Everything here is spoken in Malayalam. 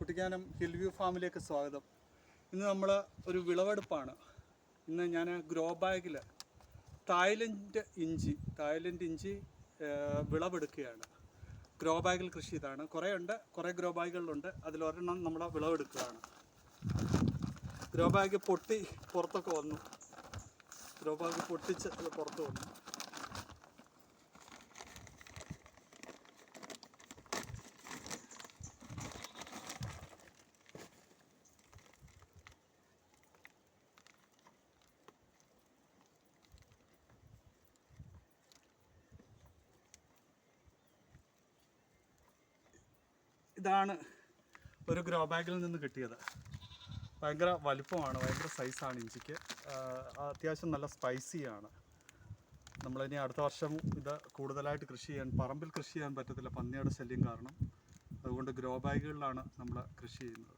കുട്ടിക്കാനം ഹിൽവ്യൂ ഫാമിലേക്ക് സ്വാഗതം. ഇന്ന് നമ്മൾ ഒരു വിളവെടുപ്പാണ്. ഇന്ന് ഞാൻ ഗ്രോ ബാഗിൽ തായ്ലൻഡ് ഇഞ്ചി വിളവെടുക്കുകയാണ്. ഗ്രോ ബാഗിൽ കൃഷി ചെയ്താണ്. കുറേ ഗ്രോ ബാഗുകളുണ്ട്. അതിലൊരെണ്ണം നമ്മൾ വിളവെടുക്കുകയാണ്. ഗ്രോ ബാഗ് പൊട്ടി പുറത്തൊക്കെ വന്നു. ഗ്രോ ബാഗ് പൊട്ടിച്ച് അത് പുറത്ത് വന്നു. ഇതാണ് ഒരു ഗ്രോ ബാഗിൽ നിന്ന് കിട്ടിയത്. ഭയങ്കര വലിപ്പമാണ്, ഭയങ്കര സൈസാണ് ഇഞ്ചിക്ക്. അത്യാവശ്യം നല്ല സ്പൈസിയാണ്. നമ്മളിനി അടുത്ത വർഷം ഇത് കൂടുതലായിട്ട് പറമ്പിൽ കൃഷി ചെയ്യാൻ പറ്റത്തില്ല, പന്നിയുടെ ശല്യം കാരണം. അതുകൊണ്ട് ഗ്രോ ബാഗുകളിലാണ് നമ്മൾ കൃഷി ചെയ്യുന്നത്.